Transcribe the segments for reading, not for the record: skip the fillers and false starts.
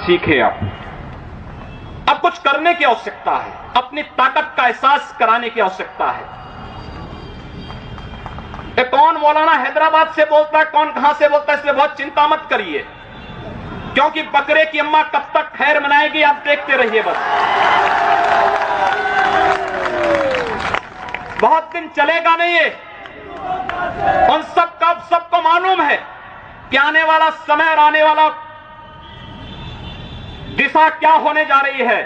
सीखे। अब कुछ करने की आवश्यकता है, अपनी ताकत का एहसास कराने की आवश्यकता है। कौन मौलाना हैदराबाद से बोलता है, कौन कहां से बोलता है, इसलिए बहुत चिंता मत करिए, क्योंकि बकरे की अम्मा कब तक खैर मनाएगी आप देखते रहिए। बस बहुत दिन चलेगा नहीं ये। उन सबको मालूम है कि आने वाला समय और आने वाला दिशा क्या होने जा रही है।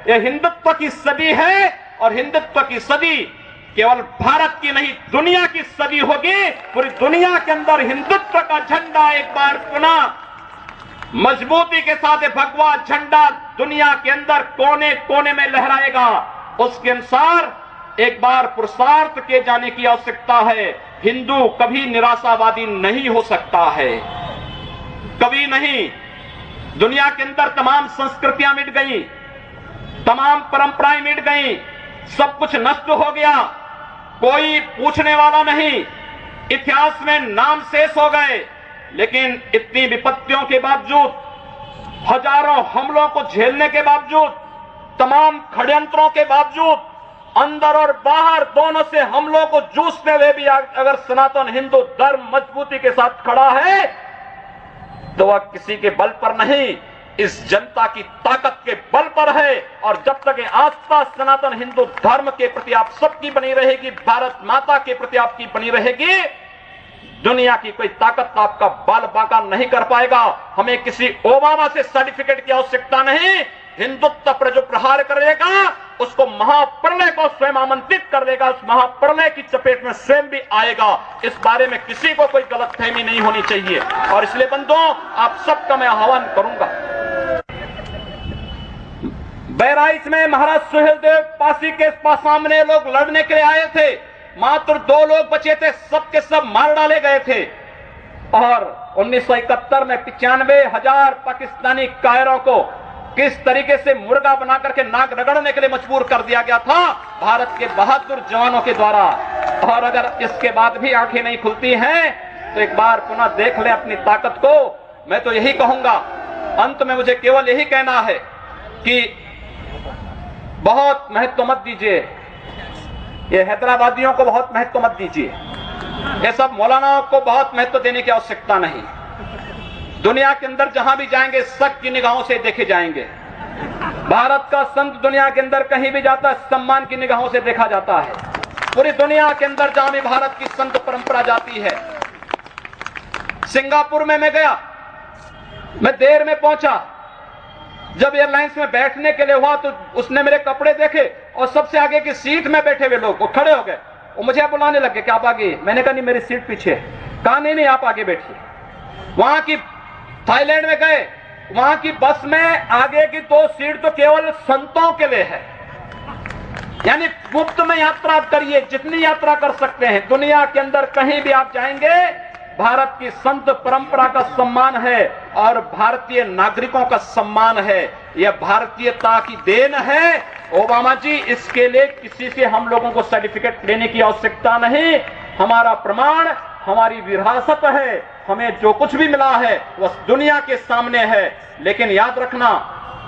यह हिंदुत्व की सदी है और हिंदुत्व की सदी केवल भारत की नहीं दुनिया की सदी होगी। पूरी दुनिया के अंदर हिंदुत्व का झंडा एक बार पुनः मजबूती के साथ भगवा झंडा दुनिया के अंदर कोने कोने में लहराएगा। उसके अनुसार एक बार पुरुषार्थ किए जाने की आवश्यकता है। हिंदू कभी निराशावादी नहीं हो सकता है, कभी नहीं। दुनिया के अंदर तमाम संस्कृतियां मिट गई, तमाम परंपराएं मिट गई, सब कुछ नष्ट हो गया, कोई पूछने वाला नहीं, इतिहास में नाम शेष हो गए। लेकिन इतनी विपत्तियों के बावजूद, हजारों हमलों को झेलने के बावजूद, तमाम षड्यंत्रों के बावजूद, अंदर और बाहर दोनों से हमलों को जूझते हुए भी अगर सनातन हिंदू धर्म मजबूती के साथ खड़ा है तो वह किसी के बल पर नहीं, इस जनता की ताकत के बल पर है। और जब तक ये आस्था सनातन हिंदू धर्म के प्रति आप सबकी बनी रहेगी, भारत माता के प्रति आपकी बनी रहेगी, दुनिया की कोई ताकत आपका बाल बांका नहीं कर पाएगा। हमें किसी ओबामा से सर्टिफिकेट की आवश्यकता नहीं। हिंदुत्व पर जो प्रहार करेगा उसको महाप्रलय को स्वयं आमंत्रित कर देगा, उस महाप्रलय की चपेट में स्वयं भी आएगा। इस बारे में किसी को कोई गलतफहमी नहीं होनी चाहिए। और इसलिए बंधुओं, आप सबका मैं आह्वान करूंगा। बहराइच में महाराज सुहेलदेव पासी के सामने लोग लड़ने के लिए आए थे, मात्र 2 लोग बचे थे, सबके सब मार डाले गए थे। और 1971 में 95,000 पाकिस्तानी कायरों को किस तरीके से मुर्गा बना करके नाक रगड़ने के लिए मजबूर कर दिया गया था भारत के बहादुर जवानों के द्वारा। और अगर इसके बाद भी आंखें नहीं खुलती हैं तो एक बार पुनः देख लें अपनी ताकत को। मैं तो यही कहूंगा, अंत में मुझे केवल यही कहना है कि बहुत महत्व मत दीजिए, ये हैदराबादियों को बहुत महत्व मत दीजिए, ये सब मौलानाओं को बहुत महत्व देने की आवश्यकता नहीं। दुनिया के अंदर जहां भी जाएंगे शक की निगाहों से देखे जाएंगे। भारत का संत दुनिया के अंदर कहीं भी जाता है सम्मान की निगाहों से देखा जाता है। पूरी दुनिया के अंदर जहां भी भारत की संत परंपरा जाती है। सिंगापुर में मैं गया, मैं देर में पहुंचा, जब एयरलाइंस में बैठने के लिए हुआ तो उसने मेरे कपड़े देखे और सबसे आगे की सीट में बैठे हुए लोग वो खड़े हो गए, वो मुझे बुलाने लगे कि आप आगे। मैंने कहा नहीं, मेरी सीट पीछे। कहा नहीं आप आगे बैठिए। वहां की थाईलैंड में गए, वहां की बस में आगे की 2 सीट तो केवल संतों के लिए है, यानी मुफ्त में यात्रा करिए, जितनी यात्रा कर सकते हैं। दुनिया के अंदर कहीं भी आप जाएंगे, भारत की संत परंपरा का सम्मान है और भारतीय नागरिकों का सम्मान है। यह भारतीयता की देन है। ओबामा जी, इसके लिए किसी से हम लोगों को सर्टिफिकेट लेने की आवश्यकता नहीं। हमारा प्रमाण हमारी विरासत है, हमें जो कुछ भी मिला है वह दुनिया के सामने है। लेकिन याद रखना,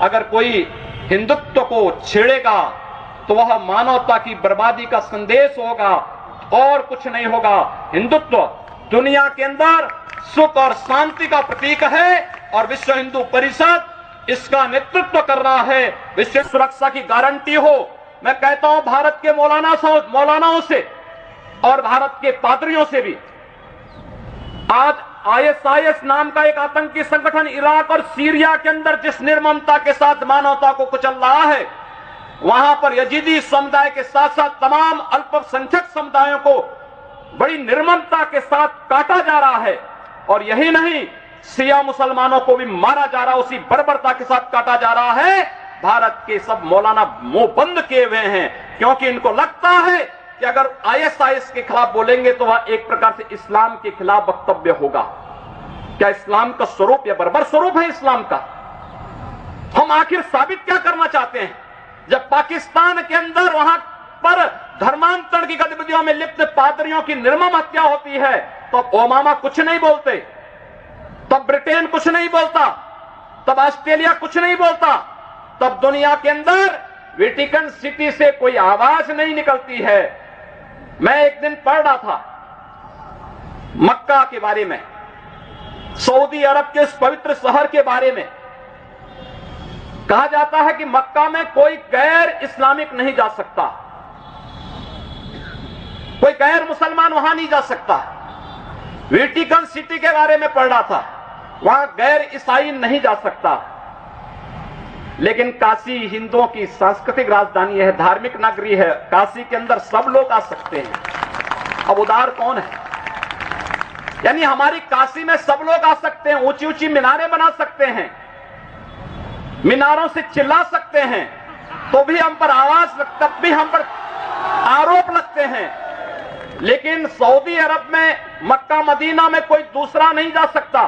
अगर कोई हिंदुत्व को छेड़ेगा तो वह मानवता की बर्बादी का संदेश होगा और कुछ नहीं होगा। हिंदुत्व दुनिया के अंदर सुख और शांति का प्रतीक है और विश्व हिंदू परिषद इसका नेतृत्व कर रहा है। विश्व सुरक्षा की गारंटी हो। मैं कहता हूं भारत के मौलानाओं से और भारत के पादरियों से भी, आज ISIS नाम का एक आतंकी संगठन इराक और सीरिया के अंदर जिस निर्ममता के साथ मानवता को कुचल रहा है, वहां पर यजीदी समुदाय के साथ साथ तमाम अल्पसंख्यक समुदायों को बड़ी निर्ममता के साथ काटा जा रहा है। और यही नहीं, शिया मुसलमानों को भी मारा जा रहा है, उसी बर्बरता के साथ काटा जा रहा है। भारत के सब मौलाना मुंह बंद किए हुए हैं, क्योंकि इनको लगता है कि अगर ISIS के खिलाफ बोलेंगे तो वह एक प्रकार से इस्लाम के खिलाफ वक्तव्य होगा। क्या इस्लाम का स्वरूप या बर्बर स्वरूप है इस्लाम का? हम आखिर साबित क्या करना चाहते हैं? जब पाकिस्तान के अंदर वहां पर धर्मांतरण की गतिविधियों में लिप्त पादरियों की निर्मम हत्या होती है तो ओबामा कुछ नहीं बोलते, तब ब्रिटेन कुछ नहीं बोलता, तब ऑस्ट्रेलिया कुछ नहीं बोलता, तब दुनिया के अंदर वेटिकन सिटी से कोई आवाज नहीं निकलती है। मैं एक दिन पढ़ रहा था मक्का के बारे में, सऊदी अरब के उस पवित्र शहर के बारे में। कहा जाता है कि मक्का में कोई गैर इस्लामिक नहीं जा सकता, कोई गैर मुसलमान वहां नहीं जा सकता। वेटिकन सिटी के बारे में पढ़ रहा था, वहां गैर ईसाई नहीं जा सकता। लेकिन काशी हिंदुओं की सांस्कृतिक राजधानी है, धार्मिक नगरी है, काशी के अंदर सब लोग आ सकते हैं। अब उदार कौन है? यानी हमारी काशी में सब लोग आ सकते हैं, ऊंची ऊंची मीनारें बना सकते हैं, मीनारों से चिल्ला सकते हैं, तो भी हम पर आवाज, तब भी हम पर आरोप लगते हैं। लेकिन सऊदी अरब में, मक्का मदीना में कोई दूसरा नहीं जा सकता,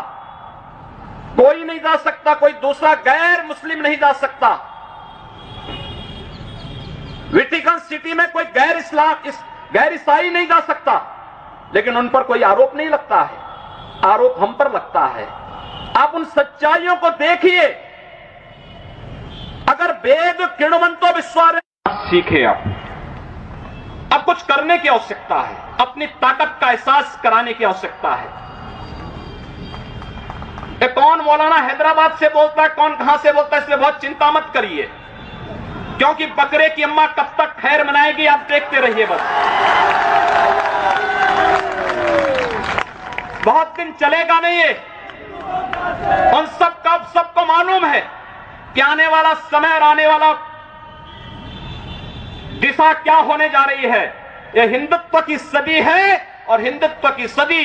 कोई नहीं जा सकता, कोई दूसरा गैर मुस्लिम नहीं जा सकता। वेटिकन सिटी में कोई गैर ईसाई नहीं जा सकता, लेकिन उन पर कोई आरोप नहीं लगता है, आरोप हम पर लगता है। आप उन सच्चाइयों को देखिए। अगर वेद किणवंतो विश्वास सीखे, अब कुछ करने की आवश्यकता है, अपनी ताकत का एहसास कराने की आवश्यकता है। कौन मौलाना हैदराबाद से बोलता है, कौन कहां से बोलता है, इसलिए बहुत चिंता मत करिए, क्योंकि बकरे की अम्मा कब तक खैर मनाएगी आप देखते रहिए। बस बहुत दिन चलेगा नहीं ये। उन सबको मालूम है कि आने वाला समय और आने वाला दिशा क्या होने जा रही है। यह हिंदुत्व की सदी है, और हिंदुत्व की सदी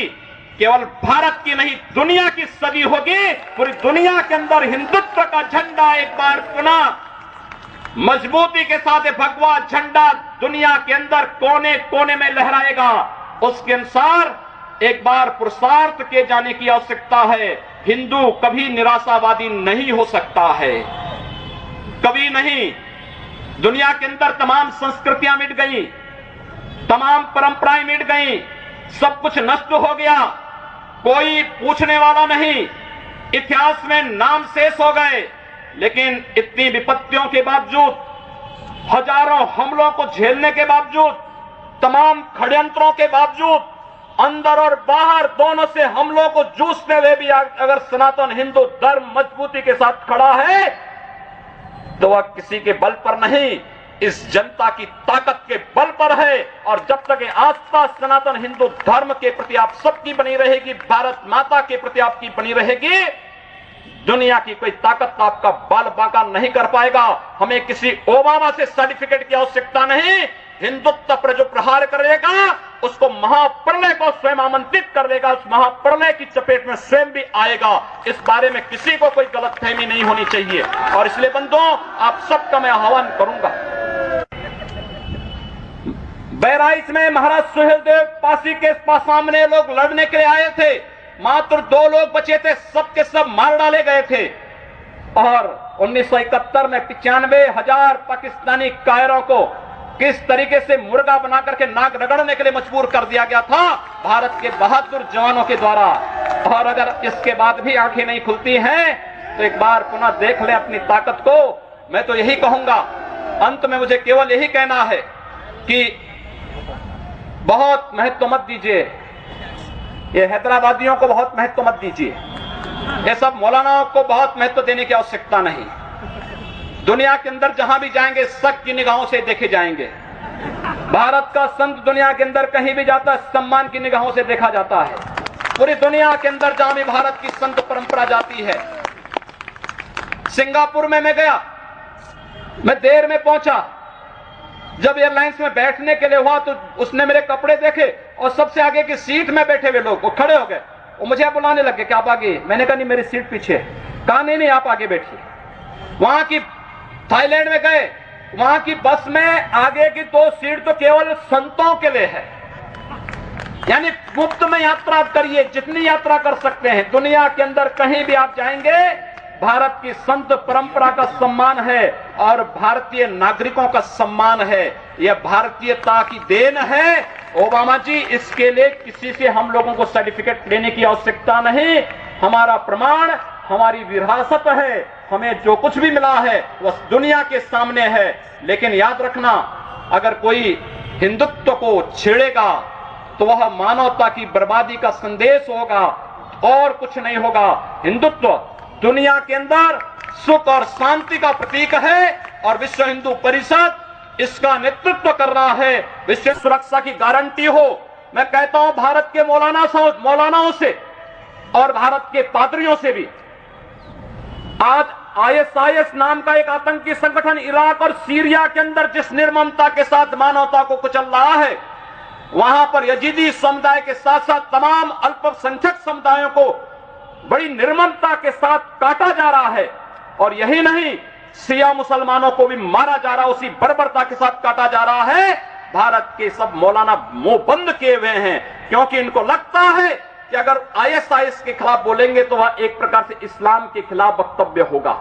केवल भारत की नहीं, दुनिया की सदी होगी। पूरी दुनिया के अंदर हिंदुत्व का झंडा एक बार पुनः मजबूती के साथ भगवा झंडा दुनिया के अंदर कोने कोने में लहराएगा। उसके अनुसार एक बार पुरुषार्थ किए जाने की आवश्यकता है। हिंदू कभी निराशावादी नहीं हो सकता है, कभी नहीं। दुनिया के अंदर तमाम संस्कृतियां मिट गई, तमाम परंपराएं मिट गई, सब कुछ नष्ट हो गया, कोई पूछने वाला नहीं, इतिहास में नाम शेष हो गए। लेकिन इतनी विपत्तियों के बावजूद, हजारों हमलों को झेलने के बावजूद, तमाम षड्यंत्रों के बावजूद, अंदर और बाहर दोनों से हमलों को जूझते हुए भी अगर सनातन हिंदू धर्म मजबूती के साथ खड़ा है, तो वह किसी के बल पर नहीं, इस जनता की ताकत के बल पर है। और जब तक आस्था सनातन हिंदू धर्म के प्रति आप सबकी बनी रहेगी, भारत माता के प्रति आपकी बनी रहेगी, दुनिया की कोई ताकत आपका बाल बांका नहीं कर पाएगा। हमें किसी ओबामा से सर्टिफिकेट की आवश्यकता नहीं। हिंदुत्व पर जो प्रहार करेगा उसको महाप्रलय को स्वयं आमंत्रित कर देगा, उस महाप्रलय की चपेट में स्वयं भी आएगा। इस बारे में किसी को कोई गलतफहमी नहीं होनी चाहिए। और इसलिए बंधुओं, आप सबका मैं आह्वान करूंगा। बहराइच में महाराज सुहेलदेव पासी के सामने लोग लड़ने के लिए आए थे, मात्र 2 लोग बचे थे, सबके सब मार डाले गए थे। और 1971 में 95,000 पाकिस्तानी कायरों को किस तरीके से मुर्गा बना करके नाक रगड़ने के लिए मजबूर कर दिया गया था भारत के बहादुर जवानों के द्वारा। और अगर इसके बाद भी आंखें नहीं खुलती हैं, तो एक बार पुनः देख ले अपनी ताकत को। मैं तो यही कहूंगा, अंत में मुझे केवल यही कहना है कि बहुत महत्व मत दीजिए, ये हैदराबादियों को बहुत महत्व मत दीजिए, ये सब मौलानाओं को बहुत महत्व देने की आवश्यकता नहीं। दुनिया के अंदर जहां भी जाएंगे शक की निगाहों से देखे जाएंगे। भारत का संत दुनिया के अंदर कहीं भी जाता है, सम्मान की निगाहों से देखा जाता है। पूरी दुनिया के अंदर जहां भी भारत की संत परंपरा जाती है। सिंगापुर में मैं गया, मैं देर में पहुंचा। जब एयरलाइंस में बैठने के लिए हुआ तो उसने मेरे कपड़े देखे और सबसे आगे की सीट में बैठे हुए लोग वो खड़े हो गए, वो मुझे बुलाने लगे कि आप आगे। मैंने कहा नहीं, मेरी सीट पीछे। कहा नहीं नहीं, आप आगे बैठिए। वहां की थाईलैंड में गए, वहां की बस में आगे की 2 सीट तो केवल संतों के लिए है, यानी मुफ्त में यात्रा करिए, जितनी यात्रा कर सकते हैं। दुनिया के अंदर कहीं भी आप जाएंगे, भारत की संत परंपरा का सम्मान है और भारतीय नागरिकों का सम्मान है। यह भारतीयता की देन है। ओबामा जी, इसके लिए किसी से हम लोगों को सर्टिफिकेट लेने की आवश्यकता नहीं। हमारा प्रमाण हमारी विरासत है, हमें जो कुछ भी मिला है वह दुनिया के सामने है। लेकिन याद रखना, अगर कोई हिंदुत्व को छेड़ेगा तो वह मानवता की बर्बादी का संदेश होगा और कुछ नहीं होगा। हिंदुत्व दुनिया के अंदर सुख और शांति का प्रतीक है और विश्व हिंदू परिषद इसका नेतृत्व कर रहा है। विश्व सुरक्षा की गारंटी हो। मैं कहता हूं भारत के मौलानाओं से और भारत के पादरियों से भी, आज ISIS नाम का एक आतंकी संगठन इराक और सीरिया के अंदर जिस निर्ममता के साथ मानवता को कुचल रहा है, वहां पर यजीदी समुदाय के साथ साथ तमाम अल्पसंख्यक समुदायों को बड़ी निर्ममता के साथ काटा जा रहा है। और यही नहीं, शिया मुसलमानों को भी मारा जा रहा है, उसी बर्बरता के साथ काटा जा रहा है। भारत के सब मौलाना मुंह बंद किए हुए हैं, क्योंकि इनको लगता है कि अगर ISIS के खिलाफ बोलेंगे तो वह एक प्रकार से इस्लाम के खिलाफ वक्तव्य होगा।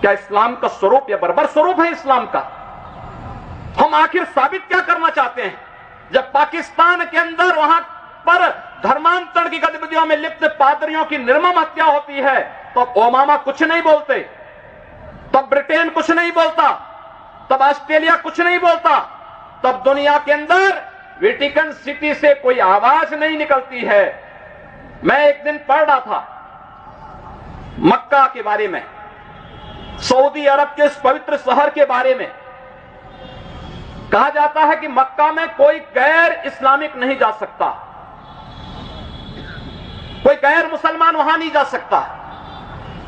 क्या इस्लाम का स्वरूप या बर्बर स्वरूप है इस्लाम का? हम आखिर साबित क्या करना चाहते हैं? जब पाकिस्तान के अंदर वहां पर धर्मांतरण की गतिविधियों में लिप्त पादरियों की निर्मम हत्या होती है, तो ओबामा कुछ नहीं बोलते, तब ब्रिटेन कुछ नहीं बोलता, तब ऑस्ट्रेलिया कुछ नहीं बोलता, तब दुनिया के अंदर वेटिकन सिटी से कोई आवाज नहीं निकलती है। मैं एक दिन पढ़ रहा था मक्का के बारे में, सऊदी अरब के उस पवित्र शहर के बारे में। कहा जाता है कि मक्का में कोई गैर इस्लामिक नहीं जा सकता, कोई गैर मुसलमान वहां नहीं जा सकता।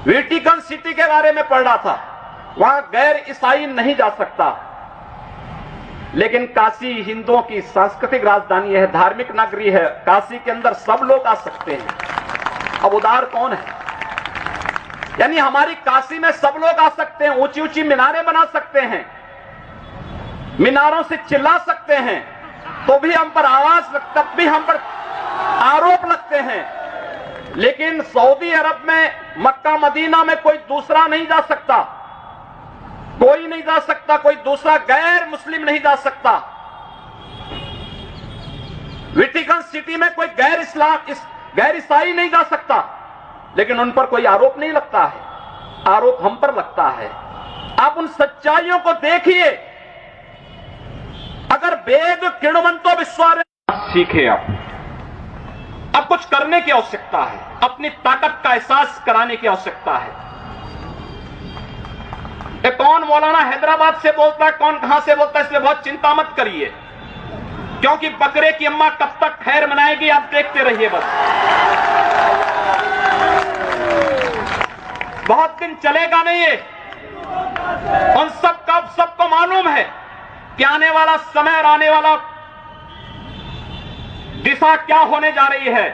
वेटिकन सिटी के बारे में पढ़ रहा था, वहां गैर ईसाई नहीं जा सकता। लेकिन काशी हिंदुओं की सांस्कृतिक राजधानी है, धार्मिक नगरी है, काशी के अंदर सब लोग आ सकते हैं। अब उदार कौन है? यानी हमारी काशी में सब लोग आ सकते हैं, ऊंची ऊंची मीनारें बना सकते हैं, मीनारों से चिल्ला सकते हैं, तो भी हम पर आवाज, तब भी हम पर आरोप लगते हैं। लेकिन सऊदी अरब में, मक्का मदीना में कोई दूसरा नहीं जा सकता, कोई नहीं जा सकता, कोई दूसरा गैर मुस्लिम नहीं जा सकता। वेटिकन सिटी में कोई गैर ईसाई नहीं जा सकता, लेकिन उन पर कोई आरोप नहीं लगता है, आरोप हम पर लगता है। आप उन सच्चाइयों को देखिए। अगर वेद किणवंतो विश्वारे सीखे, अब कुछ करने की आवश्यकता है, अपनी ताकत का एहसास कराने की आवश्यकता है। कौन मौलाना हैदराबाद से बोलता है, कौन कहां से बोलता है, इसलिए बहुत चिंता मत करिए, क्योंकि बकरे की अम्मा कब तक खैर मनाएगी आप देखते रहिए। बस बहुत दिन चलेगा नहीं ये। उन सबको मालूम है कि आने वाला समय और आने वाला दिशा क्या होने जा रही है।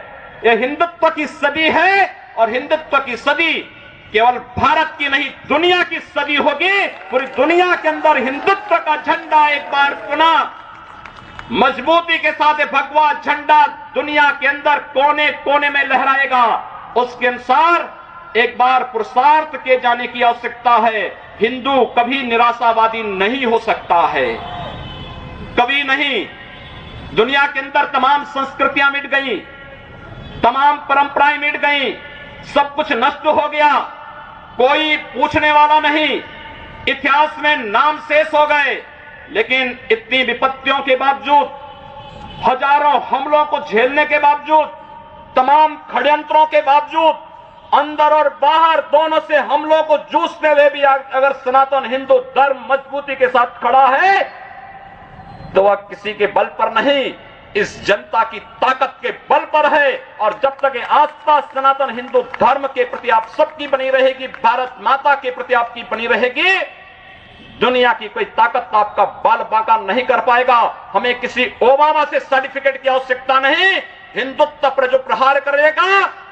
यह हिंदुत्व की सदी है, और हिंदुत्व की सदी केवल भारत की नहीं, दुनिया की सदी होगी। पूरी दुनिया के अंदर हिंदुत्व का झंडा एक बार पुनः मजबूती के साथ भगवा झंडा दुनिया के अंदर कोने कोने में लहराएगा। उसके अनुसार एक बार पुरुषार्थ किए जाने की आवश्यकता है। हिंदू कभी निराशावादी नहीं हो सकता है, कभी नहीं। दुनिया के अंदर तमाम संस्कृतियां मिट गई, तमाम परंपराएं मिट गई, सब कुछ नष्ट हो गया, कोई पूछने वाला नहीं, इतिहास में नाम शेष हो गए। लेकिन इतनी विपत्तियों के बावजूद, हजारों हमलों को झेलने के बावजूद, तमाम षड्यंत्रों के बावजूद, अंदर और बाहर दोनों से हमलों को जूझते हुए भी अगर सनातन हिंदू धर्म मजबूती के साथ खड़ा है, तो वह किसी के बल पर नहीं, इस जनता की ताकत के बल पर है। और जब तक ये आस्था सनातन हिंदू धर्म के प्रति आप सबकी बनी रहेगी, भारत माता के प्रति आपकी बनी रहेगी, दुनिया की कोई ताकत आपका बाल बांका नहीं कर पाएगा। हमें किसी ओबामा से सर्टिफिकेट की आवश्यकता नहीं। हिंदुत्व पर जो प्रहार करेगा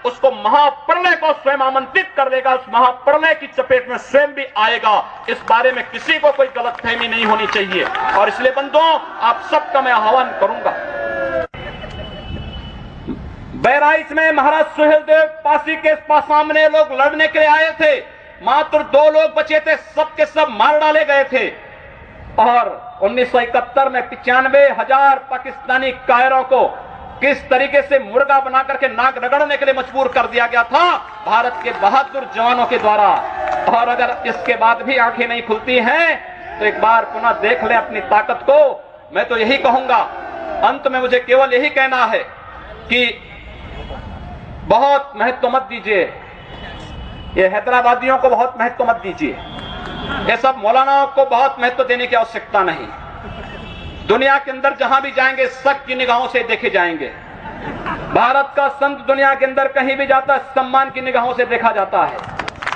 उसको महाप्रलय को स्वयं आमंत्रित कर देगा, उस महाप्रलय की चपेट में स्वयं भी आएगा। इस बारे में किसी को कोई गलतफहमी नहीं होनी चाहिए। और इसलिए बंधुओं, आप सबका मैं आह्वान करूंगा। बहराइच में महाराज सुहेलदेव पासी के सामने लोग लड़ने के लिए आए थे, मात्र 2 लोग बचे थे, सबके सब मार डाले गए थे। और 1971 में 95,000 पाकिस्तानी कायरों को किस तरीके से मुर्गा बना करके नाक रगड़ने के लिए मजबूर कर दिया गया था भारत के बहादुर जवानों के द्वारा। और अगर इसके बाद भी आंखें नहीं खुलती हैं तो एक बार पुनः देख लें अपनी ताकत को। मैं तो यही कहूंगा, अंत में मुझे केवल यही कहना है कि बहुत महत्व मत दीजिए, ये हैदराबादियों को बहुत महत्व मत दीजिए, ये सब मौलानाओं को बहुत महत्व देने की आवश्यकता नहीं। दुनिया के अंदर जहां भी जाएंगे शक की निगाहों से देखे जाएंगे। भारत का संत दुनिया के अंदर कहीं भी जाता है सम्मान की निगाहों से देखा जाता है।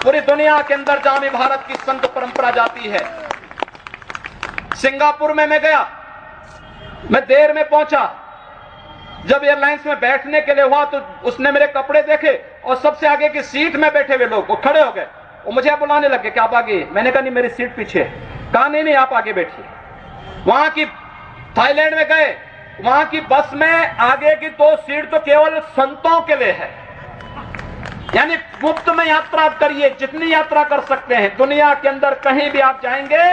पूरी दुनिया के अंदर जहां भी भारत की संत परंपरा जाती है। सिंगापुर में मैं गया, मैं देर में पहुंचा। जब एयरलाइंस में बैठने के लिए हुआ तो उसने मेरे कपड़े देखे और सबसे आगे की सीट में बैठे हुए लोग वो खड़े हो गए, वो मुझे बुलाने लगे कि आप आगे। मैंने कहा नहीं, मेरी सीट पीछे। कहा नहीं आप आगे बैठिए। वहां की थाईलैंड में गए, वहां की बस में आगे की 2 सीट तो केवल संतों के लिए है, यानी मुफ्त में यात्रा करिए, जितनी यात्रा कर सकते हैं। दुनिया के अंदर कहीं भी आप जाएंगे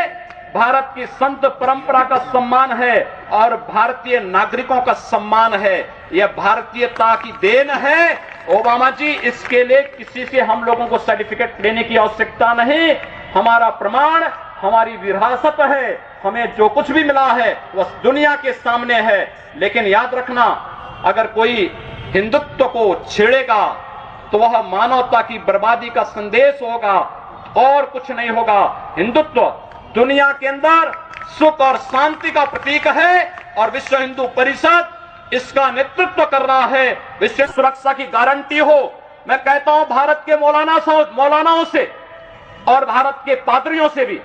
भारत की संत परंपरा का सम्मान है और भारतीय नागरिकों का सम्मान है। यह भारतीयता की देन है। ओबामा जी, इसके लिए किसी से हम लोगों को सर्टिफिकेट लेने की आवश्यकता नहीं। हमारा प्रमाण हमारी विरासत है, हमें जो कुछ भी मिला है वह दुनिया के सामने है। लेकिन याद रखना, अगर कोई हिंदुत्व को छेड़ेगा तो वह मानवता की बर्बादी का संदेश होगा और कुछ नहीं होगा। हिंदुत्व दुनिया के अंदर सुख और शांति का प्रतीक है और विश्व हिंदू परिषद इसका नेतृत्व कर रहा है। विश्व सुरक्षा की गारंटी हो। मैं कहता हूं भारत के मौलानाओं से और भारत के पादरियों से भी,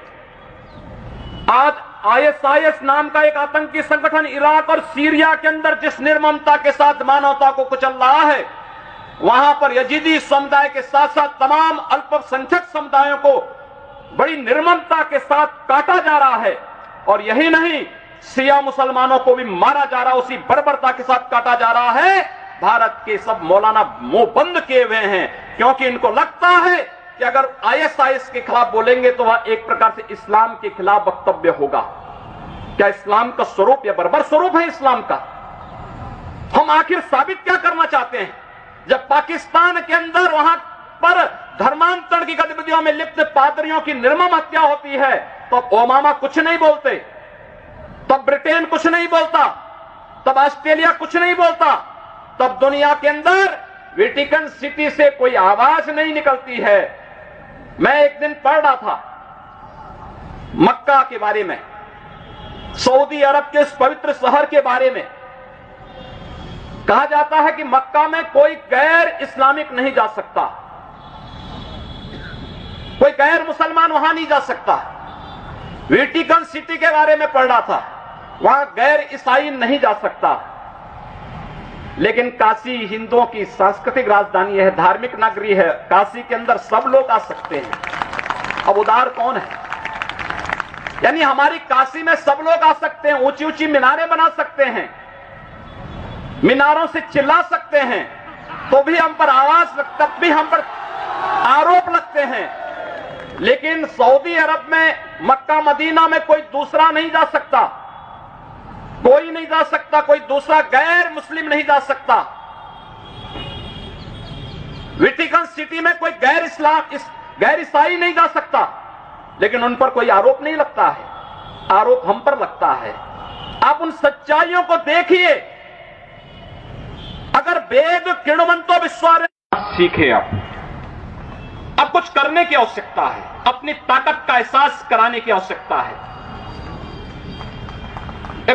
आज ISIS नाम का एक आतंकी संगठन इराक और सीरिया के अंदर जिस निर्ममता के साथ मानवता को कुचल रहा है, वहां पर यजीदी समुदाय के साथ साथ तमाम अल्पसंख्यक समुदायों को बड़ी निर्ममता के साथ काटा जा रहा है। और यही नहीं, शिया मुसलमानों को भी मारा जा रहा है, उसी बर्बरता के साथ काटा जा रहा है। भारत के सब मौलाना मुंह बंद किए हुए हैं, क्योंकि इनको लगता है कि अगर ISIS के खिलाफ बोलेंगे तो वह एक प्रकार से इस्लाम के खिलाफ वक्तव्य होगा। क्या इस्लाम का स्वरूप या बर्बर स्वरूप है इस्लाम का? हम आखिर साबित क्या करना चाहते हैं? जब पाकिस्तान के अंदर वहां पर धर्मांतरण की गतिविधियों में लिप्त पादरियों की निर्मम हत्या होती है, तो ओबामा कुछ नहीं बोलते, तब ब्रिटेन कुछ नहीं बोलता, तब ऑस्ट्रेलिया कुछ नहीं बोलता, तब दुनिया के अंदर वेटिकन सिटी से कोई आवाज नहीं निकलती है। मैं एक दिन पढ़ रहा था मक्का के बारे में, सऊदी अरब के इस पवित्र शहर के बारे में। कहा जाता है कि मक्का में कोई गैर इस्लामिक नहीं जा सकता, कोई गैर मुसलमान वहां नहीं जा सकता। वेटिकन सिटी के बारे में पढ़ रहा था, वहां गैर ईसाई नहीं जा सकता। लेकिन काशी हिंदुओं की सांस्कृतिक राजधानी है, धार्मिक नगरी है। काशी के अंदर सब लोग आ सकते हैं। अब उदार कौन है? यानी हमारी काशी में सब लोग आ सकते हैं, ऊंची ऊंची मीनारें बना सकते हैं, मीनारों से चिल्ला सकते हैं, तो भी हम पर आवाज, तब भी हम पर आरोप लगते हैं। लेकिन सऊदी अरब में, मक्का मदीना में कोई दूसरा नहीं जा सकता, कोई नहीं जा सकता, कोई दूसरा गैर मुस्लिम नहीं जा सकता। वेटिकन सिटी में कोई गैर ईसाई नहीं जा सकता, लेकिन उन पर कोई आरोप नहीं लगता है, आरोप हम पर लगता है। आप उन सच्चाइयों को देखिए। अगर वेद किणवंतो विश्वास सीखे, अब कुछ करने की आवश्यकता है, अपनी ताकत का एहसास कराने की आवश्यकता है।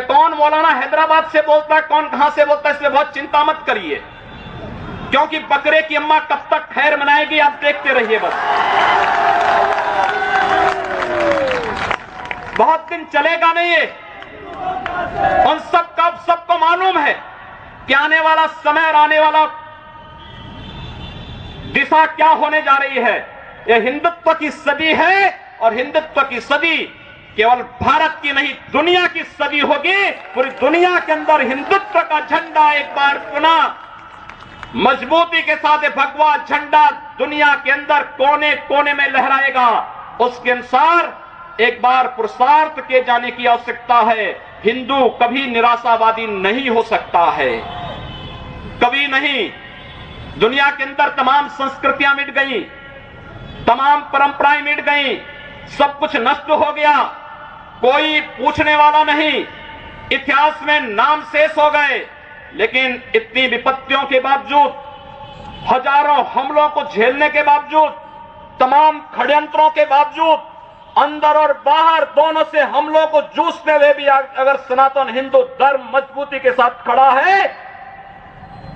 कौन मौलाना हैदराबाद से बोलता है, कौन कहां से बोलता है, इसलिए बहुत चिंता मत करिए, क्योंकि बकरे की अम्मा कब तक खैर मनाएगी आप देखते रहिए। बस बहुत दिन चलेगा नहीं ये। उन सबको मालूम है कि आने वाला समय और आने वाला दिशा क्या होने जा रही है। यह हिंदुत्व की सदी है और हिंदुत्व की सदी केवल भारत की नहीं, दुनिया की सदी होगी। पूरी दुनिया के अंदर हिंदुत्व का झंडा एक बार पुनः मजबूती के साथ भगवा झंडा दुनिया के अंदर कोने कोने में लहराएगा। उसके अनुसार एक बार पुरुषार्थ किए जाने की आवश्यकता है। हिंदू कभी निराशावादी नहीं हो सकता है। नहीं, दुनिया के अंदर तमाम संस्कृतियां मिट गई, तमाम परंपराएं मिट गई, सब कुछ नष्ट हो गया, कोई पूछने वाला नहीं, इतिहास में नाम शेष हो गए। लेकिन इतनी विपत्तियों के बावजूद, हजारों हमलों को झेलने के बावजूद, तमाम षड्यंत्रों के बावजूद, अंदर और बाहर दोनों से हमलों को जूझते हुए भी अगर सनातन हिंदू धर्म मजबूती के साथ खड़ा है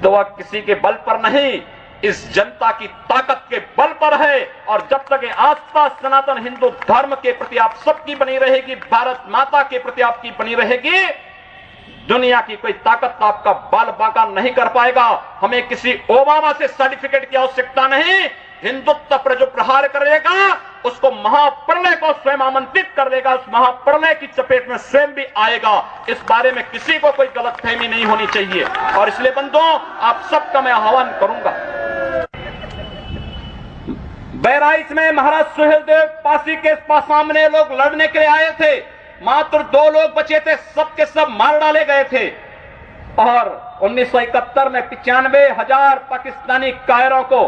तो वह किसी के बल पर नहीं, इस जनता की ताकत के बल पर है। और जब तक ये आस्था सनातन हिंदू धर्म के प्रति आप सबकी बनी रहेगी, भारत माता के प्रति आपकी बनी रहेगी, दुनिया की कोई ताकत आपका बाल बांका नहीं कर पाएगा। हमें किसी ओबामा से सर्टिफिकेट की आवश्यकता नहीं। हिंदुत्व पर जो प्रहार करेगा उसको महाप्रलय को स्वयं आमंत्रित कर देगा, उस महाप्रलय की चपेट में स्वयं भी आएगा। इस बारे में किसी को कोई गलतफहमी नहीं होनी चाहिए। और इसलिए बंधुओं, आप सबका मैं आह्वान करूंगा। बहराइच में महाराज सुहेलदेव पासी के सामने लोग लड़ने के लिए आए थे, मात्र 2 लोग बचे थे, सबके सब मार डाले गए थे। और 1971 में 95,000 पाकिस्तानी कायरों को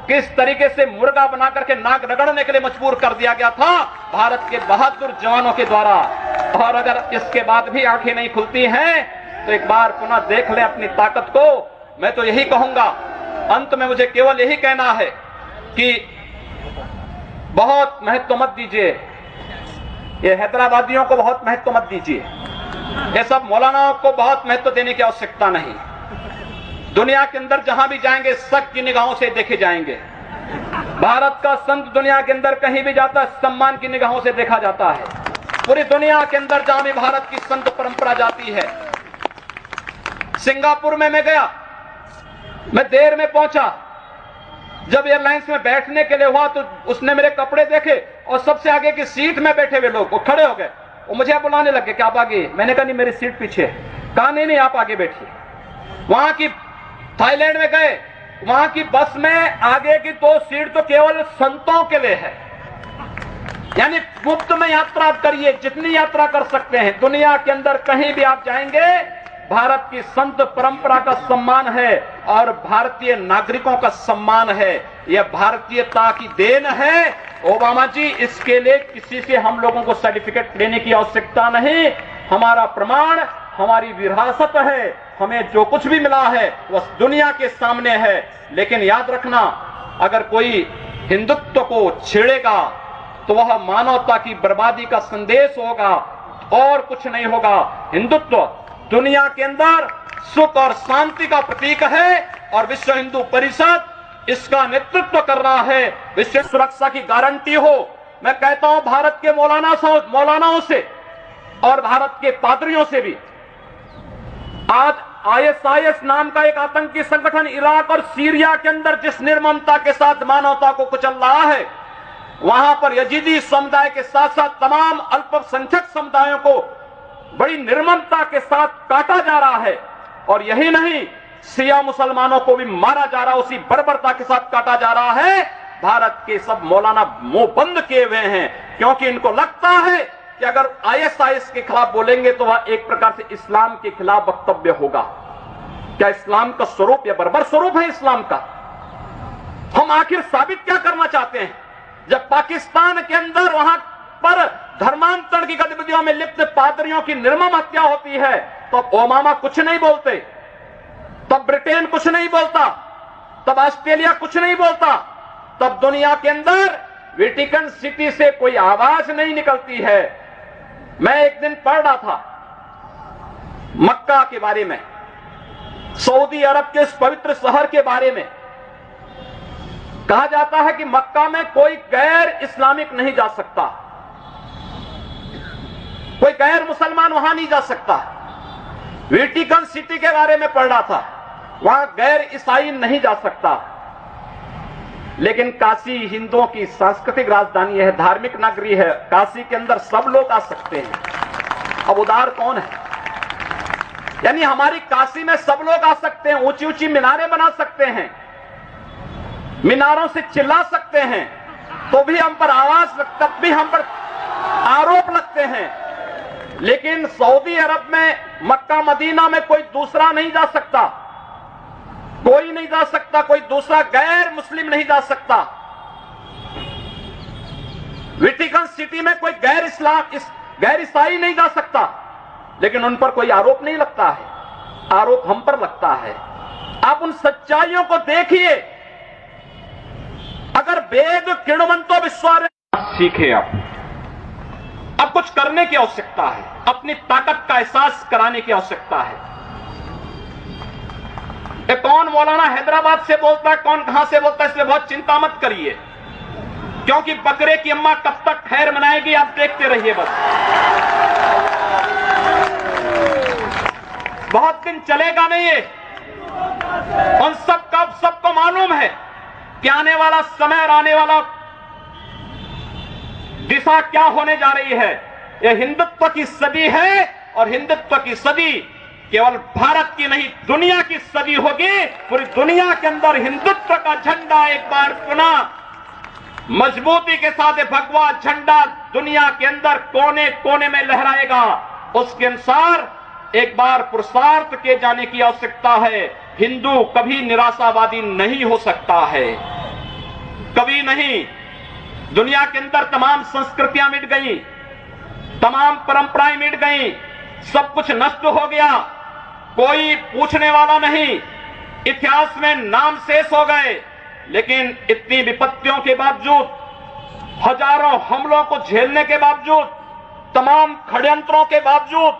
किस तरीके से मुर्गा बना करके नाक रगड़ने के लिए मजबूर कर दिया गया था भारत के बहादुर जवानों के द्वारा। और अगर इसके बाद भी आंखें नहीं खुलती हैं तो एक बार पुनः देख लें अपनी ताकत को। मैं तो यही कहूंगा, अंत में मुझे केवल यही कहना है कि बहुत महत्व मत दीजिए, ये हैदराबादियों को बहुत महत्व मत दीजिए, ये सब मौलानाओं को बहुत महत्व देने की आवश्यकता नहीं। दुनिया के अंदर जहां भी जाएंगे शक की निगाहों से देखे जाएंगे। भारत का संत दुनिया के अंदर कहीं भी जाता है सम्मान की निगाहों से देखा जाता है। पूरी दुनिया के अंदर जहां भी भारत की संत परंपरा जाती है। सिंगापुर में मैं गया, मैं देर में पहुंचा, जब एयरलाइंस में बैठने के लिए हुआ तो उसने मेरे कपड़े देखे और सबसे आगे की सीट में बैठे हुए लोग वो खड़े हो गए, वो मुझे बुलाने लगे कि आप आगे। मैंने कहा नहीं, मेरी सीट पीछे। कहा नहीं आप आगे बैठिए। वहां की थाईलैंड में गए, वहां की बस में आगे की 2 सीट तो केवल संतों के लिए है, यानी मुफ्त में यात्रा करिए, जितनी यात्रा कर सकते हैं। दुनिया के अंदर कहीं भी आप जाएंगे, भारत की संत परंपरा का सम्मान है और भारतीय नागरिकों का सम्मान है। यह भारतीयता की देन है। ओबामा जी, इसके लिए किसी से हम लोगों को सर्टिफिकेट लेने की आवश्यकता नहीं। हमारा प्रमाण हमारी विरासत है, हमें जो कुछ भी मिला है वह दुनिया के सामने है। लेकिन याद रखना, अगर कोई हिंदुत्व को छेड़ेगा तो वह मानवता की बर्बादी का संदेश होगा और कुछ नहीं होगा। हिंदुत्व दुनिया के अंदर सुख और शांति का प्रतीक है और विश्व हिंदू परिषद इसका नेतृत्व कर रहा है। विश्व सुरक्षा की गारंटी हो। मैं कहता हूं भारत के मौलानाओं से और भारत के पादरियों से भी, आज ISIS नाम का एक आतंकी संगठन इराक और सीरिया के अंदर जिस निर्ममता के साथ मानवता को कुचल रहा है, वहां पर यजीदी समुदाय के साथ साथ तमाम अल्पसंख्यक समुदायों को बड़ी निर्ममता के साथ काटा जा रहा है। और यही नहीं, शिया मुसलमानों को भी मारा जा रहा है, उसी बर्बरता के साथ काटा जा रहा है। भारत के सब मौलाना मुंह बंद किए हुए हैं, क्योंकि इनको लगता है कि अगर ISIS के खिलाफ बोलेंगे तो वह एक प्रकार से इस्लाम के खिलाफ वक्तव्य होगा। क्या इस्लाम का स्वरूप या बर्बर स्वरूप है इस्लाम का? हम आखिर साबित क्या करना चाहते हैं? जब पाकिस्तान के अंदर वहां पर धर्मांतरण की गतिविधियों में लिप्त पादरियों की निर्मम हत्या होती है, तो ओबामा कुछ नहीं बोलते, तब ब्रिटेन कुछ नहीं बोलता, तब ऑस्ट्रेलिया कुछ नहीं बोलता, तब दुनिया के अंदर वेटिकन सिटी से कोई आवाज नहीं निकलती है। मैं एक दिन पढ़ रहा था मक्का के बारे में, सऊदी अरब के इस पवित्र शहर के बारे में। कहा जाता है कि मक्का में कोई गैर इस्लामिक नहीं जा सकता, कोई गैर मुसलमान वहां नहीं जा सकता। वेटिकन सिटी के बारे में पढ़ रहा था, वहां गैर ईसाई नहीं जा सकता। लेकिन काशी हिंदुओं की सांस्कृतिक राजधानी है, धार्मिक नगरी है, काशी के अंदर सब लोग आ सकते हैं। अब उदार कौन है? यानी हमारी काशी में सब लोग आ सकते हैं, ऊंची ऊंची मीनारें बना सकते हैं, मीनारों से चिल्ला सकते हैं, तो भी हम पर आवाज, तब भी हम पर आरोप लगते हैं। लेकिन सऊदी अरब में, मक्का मदीना में कोई दूसरा नहीं जा सकता। कोई नहीं जा सकता, कोई दूसरा गैर मुस्लिम नहीं जा सकता। वेटिकन सिटी में कोई गैर ईसाई नहीं जा सकता, लेकिन उन पर कोई आरोप नहीं लगता है, आरोप हम पर लगता है। आप उन सच्चाइयों को देखिए। अगर वेद किणवंतो विश्वास सीखे, अब कुछ करने की आवश्यकता है, अपनी ताकत का एहसास कराने की आवश्यकता है। कौन मौलाना हैदराबाद से बोलता है, कौन कहां से बोलता है, इसलिए बहुत चिंता मत करिए, क्योंकि बकरे की अम्मा कब तक खैर मनाएगी आप देखते रहिए। बस बहुत दिन चलेगा नहीं ये। उन सबको मालूम है कि आने वाला समय और आने वाला दिशा क्या होने जा रही है। यह हिंदुत्व की सदी है, और हिंदुत्व की सदी केवल भारत की नहीं दुनिया की सदी होगी। पूरी दुनिया के अंदर हिंदुत्व का झंडा एक बार पुनः मजबूती के साथ भगवा झंडा दुनिया के अंदर कोने कोने में लहराएगा। उसके अनुसार एक बार पुरुषार्थ किए जाने की आवश्यकता है। हिंदू कभी निराशावादी नहीं हो सकता है, कभी नहीं। दुनिया के अंदर तमाम संस्कृतियां मिट गई, तमाम परंपराएं मिट गई, सब कुछ नष्ट हो गया, कोई पूछने वाला नहीं, इतिहास में नाम शेष हो गए। लेकिन इतनी विपत्तियों के बावजूद, हजारों हमलों को झेलने के बावजूद, तमाम षड्यंत्रों के बावजूद,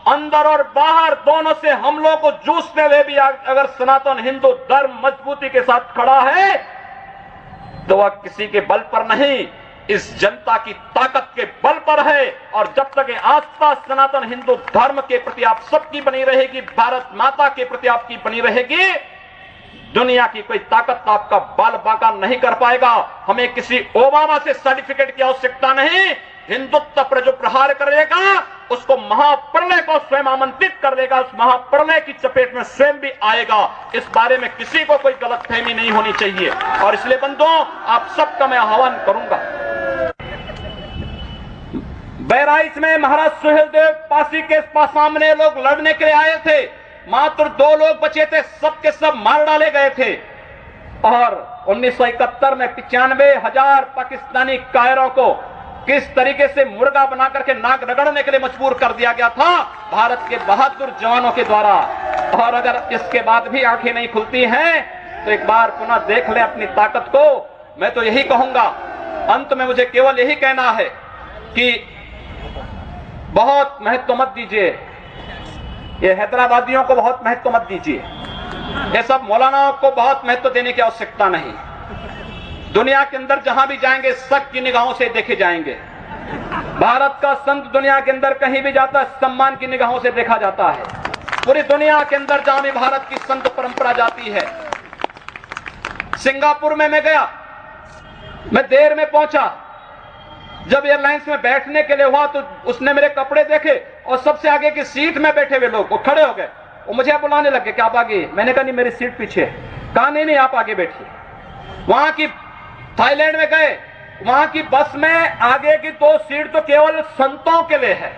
अंदर और बाहर दोनों से हमलों को जूझते हुए भी अगर सनातन हिंदू धर्म मजबूती के साथ खड़ा है, तो वह किसी के बल पर नहीं, इस जनता की ताकत के बल पर है। और जब तक ये आस्था सनातन हिंदू धर्म के प्रति आप सबकी बनी रहेगी, भारत माता के प्रति आपकी बनी रहेगी, दुनिया की कोई ताकत आपका बाल बांका नहीं कर पाएगा। हमें किसी ओबामा से सर्टिफिकेट की आवश्यकता नहीं। हिंदुत्व पर जो प्रहार करेगा उसको महाप्रलय को स्वयं आमंत्रित कर देगा, उस महाप्रलय की चपेट में स्वयं भी आएगा। इस बारे में किसी को कोई गलतफहमी नहीं होनी चाहिए। और इसलिए बंधुओं, आप सबका मैं आह्वान करूंगा। बहराइच में महाराज सुहेलदेव पासी के सामने लोग लड़ने के लिए आए थे, मात्र 2 लोग बचे थे, सबके सब मार डाले गए थे। और 1971 में 95,000 पाकिस्तानी कायरों को किस तरीके से मुर्गा बना करके नाक रगड़ने के लिए मजबूर कर दिया गया था भारत के बहादुर जवानों के द्वारा। और अगर इसके बाद भी आंखें नहीं खुलती हैं, तो एक बार पुनः देख ले अपनी ताकत को। मैं तो यही कहूंगा, अंत में मुझे केवल यही कहना है कि बहुत महत्व मत दीजिए, ये हैदराबादियों को बहुत महत्व मत दीजिए, ये सब मौलानाओं को बहुत महत्व देने की आवश्यकता नहीं। दुनिया के अंदर जहां भी जाएंगे शक की निगाहों से देखे जाएंगे। भारत का संत दुनिया के अंदर कहीं भी जाता है, सम्मान की निगाहों से देखा जाता है। पूरी दुनिया के अंदर जहां भी भारत की संत परंपरा जाती है। सिंगापुर में मैं गया, मैं देर में पहुंचा। जब एयरलाइंस में बैठने के लिए हुआ तो उसने मेरे कपड़े देखे और सबसे आगे की सीट में बैठे हुए लोग वो खड़े हो गए, वो मुझे बुलाने लगे कि आप आगे। मैंने कहा नहीं, मेरी सीट पीछे है। कहा नहीं आप आगे बैठिए। वहां की थाईलैंड में गए, वहां की बस में आगे की 2 सीट तो केवल संतों के लिए है,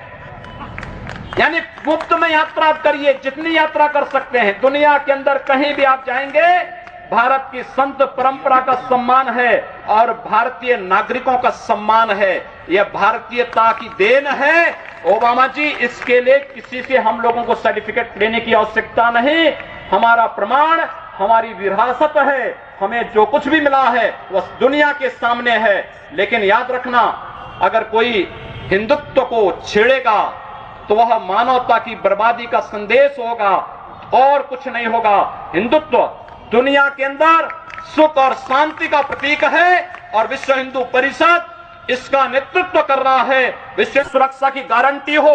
यानी मुफ्त में यात्रा करिए, जितनी यात्रा कर सकते हैं। दुनिया के अंदर कहीं भी आप जाएंगे, भारत की संत परंपरा का सम्मान है और भारतीय नागरिकों का सम्मान है। यह भारतीयता की देन है। ओबामा जी, इसके लिए किसी से हम लोगों को सर्टिफिकेट लेने की आवश्यकता नहीं। हमारा प्रमाण हमारी विरासत है, हमें जो कुछ भी मिला है वह दुनिया के सामने है। लेकिन याद रखना, अगर कोई हिंदुत्व को छेड़ेगा तो वह मानवता की बर्बादी का संदेश होगा और कुछ नहीं होगा। हिंदुत्व दुनिया के अंदर सुख और शांति का प्रतीक है और विश्व हिंदू परिषद इसका नेतृत्व कर रहा है। विश्व सुरक्षा की गारंटी हो।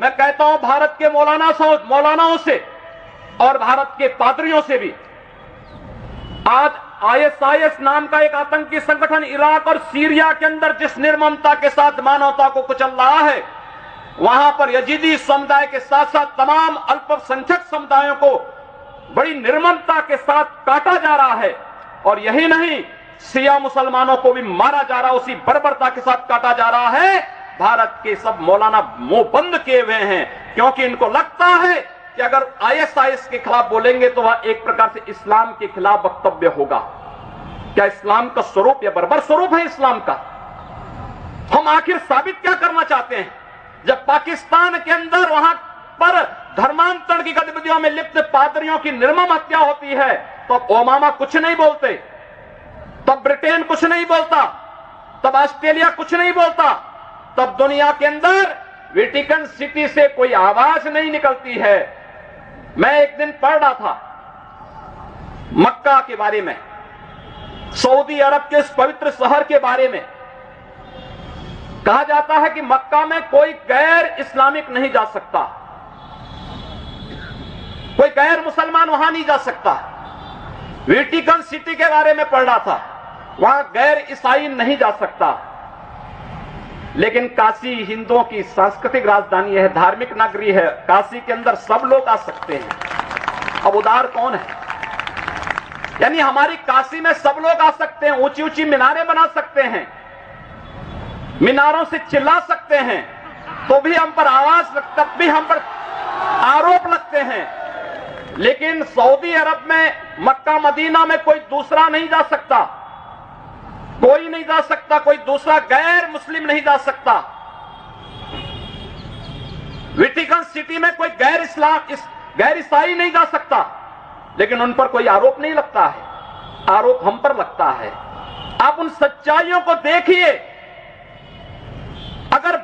मैं कहता हूं भारत के मौलानाओं से और भारत के पादरियों से भी, आज ISIS नाम का एक आतंकी संगठन इराक और सीरिया के अंदर जिस निर्ममता के साथ मानवता को कुचल रहा है, वहां पर यजीदी समुदाय के साथ साथ तमाम अल्पसंख्यक समुदायों को बड़ी निर्ममता के साथ काटा जा रहा है। और यही नहीं, शिया मुसलमानों को भी मारा जा रहा है, उसी बर्बरता के साथ काटा जा रहा है। भारत के सब मौलाना मुंह बंद किए हुए हैं, क्योंकि इनको लगता है कि भारत की संत परंपरा का सम्मान है और भारतीय नागरिकों का सम्मान है। ये भारतीयता की देन है। और विश्व हिंदू परिषद इसका नेतृत्व कर रहा है। विश्व सुरक्षा की गारंटी हो। मैं कहता हूं भारत के मौलानाओं से और भारत के पादरियों से भी, आज कि अगर आईएसआईएस के खिलाफ बोलेंगे तो वह एक प्रकार से इस्लाम के खिलाफ वक्तव्य होगा। क्या इस्लाम का स्वरूप या बर्बर स्वरूप है इस्लाम का? हम आखिर साबित क्या करना चाहते हैं? जब पाकिस्तान के अंदर वहां पर धर्मांतरण की गतिविधियों में लिप्त पादरियों की निर्मम हत्या होती है तो ओबामा कुछ नहीं बोलते, तब ब्रिटेन कुछ नहीं बोलता, तब ऑस्ट्रेलिया कुछ नहीं बोलता, तब दुनिया के अंदर वेटिकन सिटी से कोई आवाज नहीं निकलती है। मैं एक दिन पढ़ रहा था मक्का के बारे में, सऊदी अरब के इस पवित्र शहर के बारे में। कहा जाता है कि मक्का में कोई गैर इस्लामिक नहीं जा सकता, कोई गैर मुसलमान वहां नहीं जा सकता। वेटिकन सिटी के बारे में पढ़ रहा था, वहां गैर ईसाई नहीं जा सकता। लेकिन काशी हिंदुओं की सांस्कृतिक राजधानी है, धार्मिक नगरी है, काशी के अंदर सब लोग आ सकते हैं। अब उदार कौन है? यानी हमारी काशी में सब लोग आ सकते हैं, ऊंची ऊंची मीनारें बना सकते हैं, मीनारों से चिल्ला सकते हैं, तो भी हम पर आवाज, तब भी हम पर आरोप लगते हैं। लेकिन सऊदी अरब में, मक्का मदीना में कोई दूसरा नहीं जा सकता, कोई नहीं जा सकता, कोई दूसरा गैर मुस्लिम नहीं जा सकता। वेटिकन सिटी में कोई गैर ईसाई नहीं जा सकता, लेकिन उन पर कोई आरोप नहीं लगता है, आरोप हम पर लगता है। आप उन सच्चाइयों को देखिए। अगर